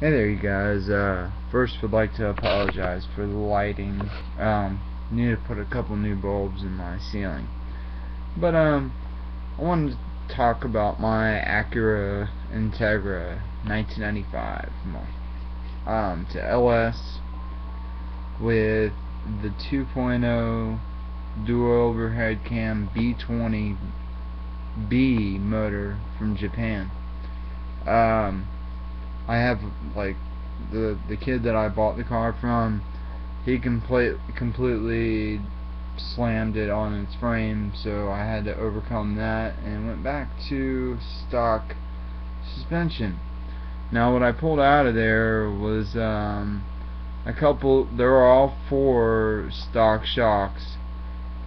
Hey there, you guys. First, would like to apologize for the lighting. Need to put a couple new bulbs in my ceiling. But I wanted to talk about my Acura Integra 1995 to LS with the 2.0 dual overhead cam B20B motor from Japan. I have like the kid that I bought the car from. He completely slammed it on its frame, so I had to overcome that and went back to stock suspension. Now what I pulled out of there was a couple. There were all four stock shocks.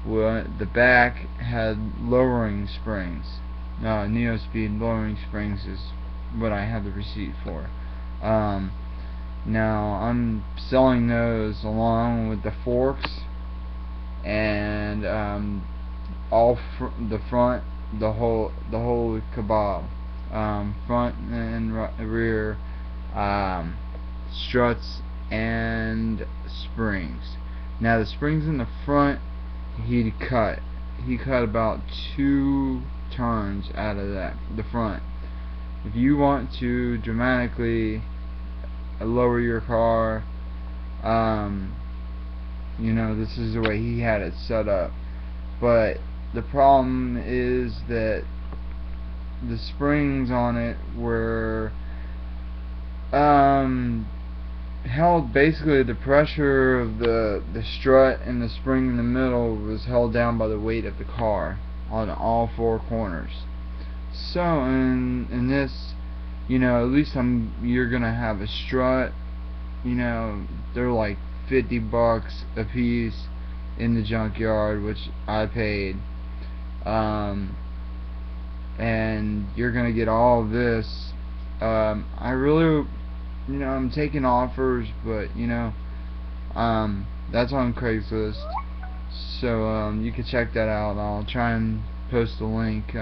Well, the back had lowering springs. Neo-speed lowering springs is what I have the receipt for. Now I'm selling those along with the forks and the front, the whole kebab, front and rear, struts and springs. Now the springs in the front, he cut about 2 turns out of the front. If you want to dramatically lower your car, this is the way he had it set up. But the problem is that the springs on it were held, basically the pressure of the strut and the spring in the middle was held down by the weight of the car on all four corners. So in this, at least you're gonna have a strut. They're like $50 a piece in the junkyard, which I paid. And you're gonna get all of this. I really, I'm taking offers, but that's on Craigslist. So you can check that out. I'll try and post a link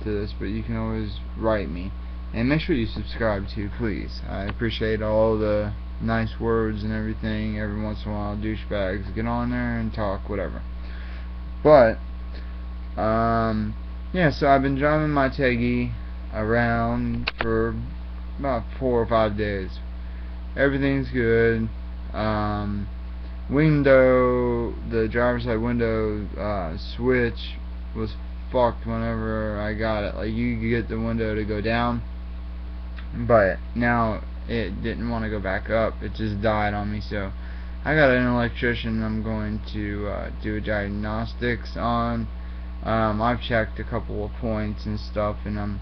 to this, but you can always write me. And make sure you subscribe too, please. I appreciate all the nice words and everything. Every once in a while, douchebags get on there and talk, whatever. But, yeah, so I've been driving my Teggy around for about 4 or 5 days. Everything's good. The driver's side window switch was fucked whenever I got it. Like, you could get the window to go down, but now it didn't want to go back up. It just died on me. So I got an electrician I'm going to do a diagnostics on. I've checked a couple of points and stuff, and I've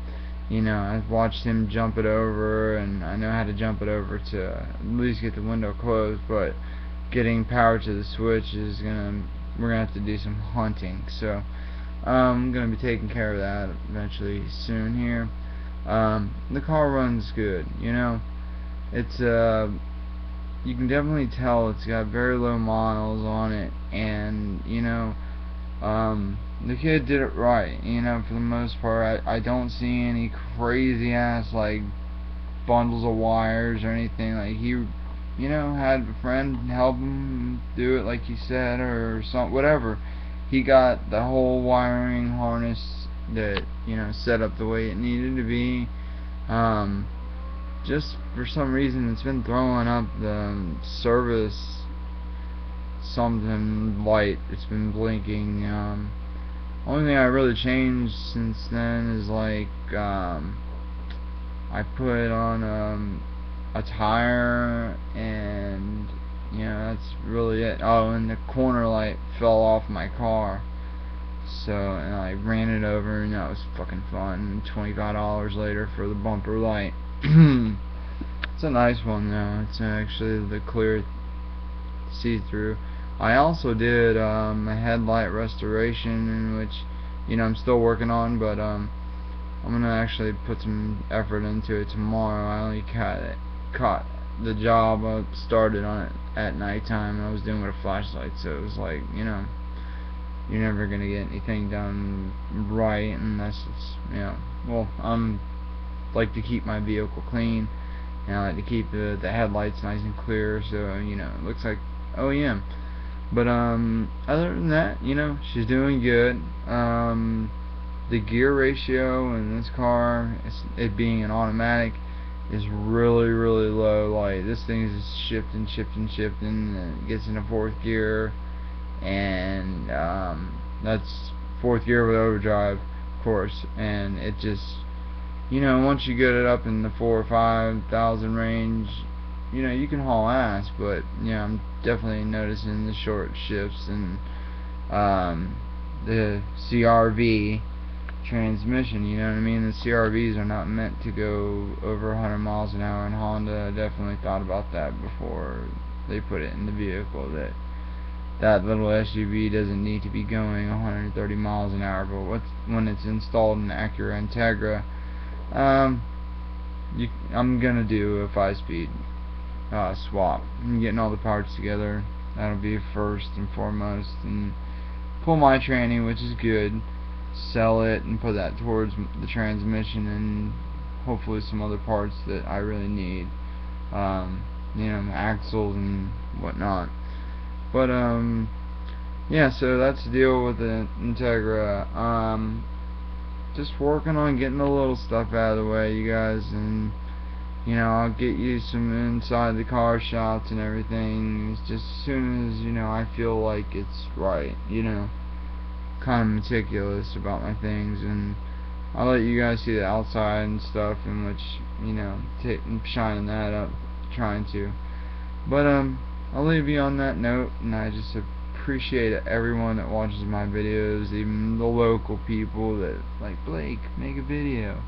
watched him jump it over, and I know how to jump it over to at least get the window closed. But getting power to the switch is we're gonna have to do some hunting. So I'm gonna be taking care of that eventually soon here. The car runs good, it's you can definitely tell it's got very low miles on it, and the kid did it right, for the most part. I don't see any crazy ass like bundles of wires or anything. Like, he had a friend help him do it like he said, or something, whatever. He got the whole wiring harness that set up the way it needed to be. Just for some reason it's been throwing up the service something light. It's been blinking. Only thing I really changed since then is like I put on a tire, and that's really it. Oh, and the corner light fell off my car, so, and I ran it over, and that was fucking fun. $25 later for the bumper light. It's a nice one though. It's actually the clear see-through. I also did a headlight restoration, in which I'm still working on, but I'm gonna actually put some effort into it tomorrow. I only caught the job started on it at nighttime, and I was doing it with a flashlight, so it was like, you're never gonna get anything done right unless it's, well, I'm like to keep my vehicle clean, and I like to keep the headlights nice and clear, so you know it looks like OEM. But other than that, you know, she's doing good. The gear ratio in this car, it being an automatic, is really low. Like this thing is just shifting, and it gets into fourth gear, and that's fourth gear with overdrive, of course, and it just, you know, once you get it up in the 4,000 or 5,000 range, you know, you can haul ass. But you know, I'm definitely noticing the short shifts, and the CRV transmission, you know what I mean? The CRVs are not meant to go over 100 miles an hour, and Honda definitely thought about that before they put it in the vehicle, that little SUV doesn't need to be going 130 miles an hour. But when it's installed in the Acura Integra, I'm gonna do a 5-speed swap. I'm getting all the parts together. That'll be first and foremost, and pull my tranny, which is good, sell it and put that towards the transmission and hopefully some other parts that I really need, you know, axles and whatnot. But yeah, so that's the deal with the Integra. Just working on getting the little stuff out of the way, you guys, and you know, I'll get you some inside the car shots and everything. It's just as soon as, you know, I feel like it's right, you know, kind of meticulous about my things, and I'll let you guys see the outside and stuff, in which, you know, shining that up, trying to. But I'll leave you on that note, and I just appreciate everyone that watches my videos, even the local people that like, Blake, make a video.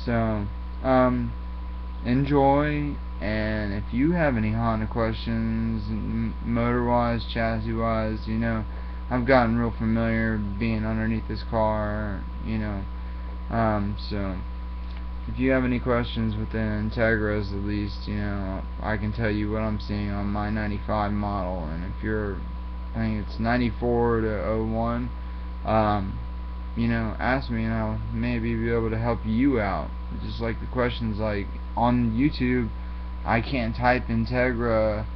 So enjoy, and if you have any Honda questions, motor wise, chassis wise, you know, I've gotten real familiar being underneath this car, you know, so if you have any questions with the Integras, at least, you know, I can tell you what I'm seeing on my 95 model, and if you're, I think it's 94 to 01, you know, ask me and I'll maybe be able to help you out. Just like the questions, like on YouTube, I can't type Integra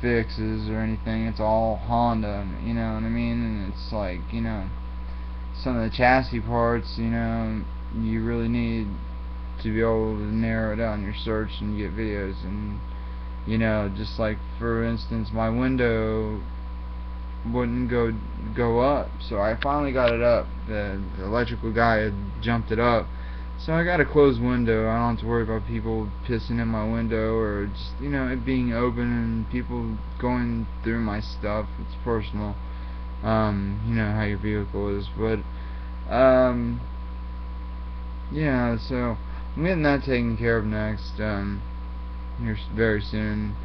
fixes or anything. It's all Honda, you know what I mean? And it's like, you know, some of the chassis parts, you know, you really need to be able to narrow down your search and get videos. And you know, just like for instance, my window wouldn't go up, so I finally got it up. The electrical guy had jumped it up, so I got a closed window. I don't have to worry about people pissing in my window, or just, you know, it being open and people going through my stuff. It's personal, you know how your vehicle is. But yeah, so I'm getting that taken care of next, here very soon.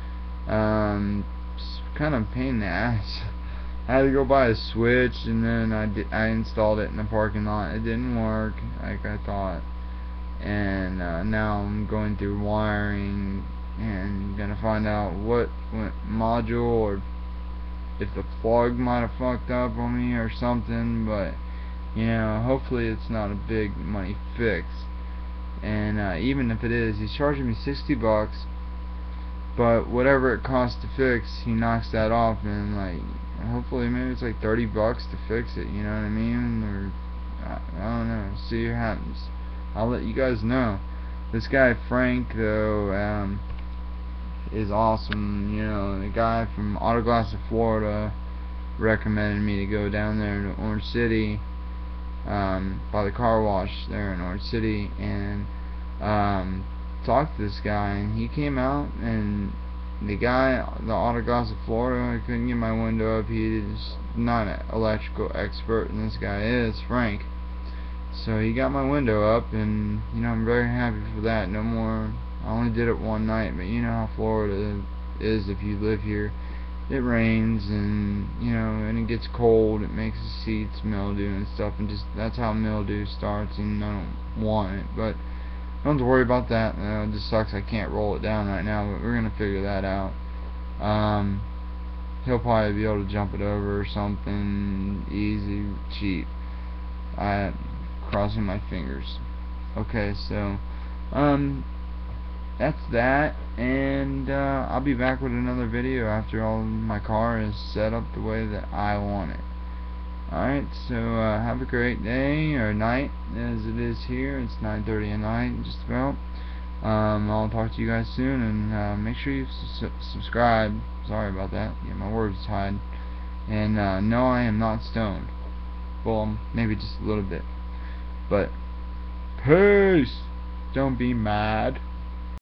It's kind of a pain in the ass. I had to go buy a switch, and then I installed it in the parking lot. It didn't work like I thought, and now I'm going through wiring and gonna find out what module, or if the plug might have fucked up on me or something. But you know, hopefully it's not a big money fix, and even if it is, he's charging me $60, but whatever it costs to fix, he knocks that off, and like, hopefully maybe it's like $30 to fix it, you know what I mean? Or I don't know, see what happens. I'll let you guys know. This guy Frank, though, is awesome. You know, the guy from Autoglass of Florida recommended me to go down there to Orange City, by the car wash there in Orange City, and talked to this guy, and he came out, and the guy, the Autoglass of Florida, I couldn't get my window up. He is not an electrical expert, and this guy is, Frank. So he got my window up, and you know, I'm very happy for that. No more, I only did it one night, but you know how Florida is if you live here. It rains, and you know, and it gets cold. It makes the seats mildew and stuff, and just that's how mildew starts, and I don't want it. But don't have to worry about that. It just sucks I can't roll it down right now, but we're gonna figure that out. He'll probably be able to jump it over or something, easy, cheap. Crossing my fingers. Okay, so That's that, and I'll be back with another video after all my car is set up the way that I want it. Alright, so have a great day, or night, as it is here. It's 9:30 at night, just about. I'll talk to you guys soon, and make sure you subscribe. Sorry about that. Yeah, my words tied. And no, I am not stoned. Well, maybe just a little bit. But peace. Don't be mad.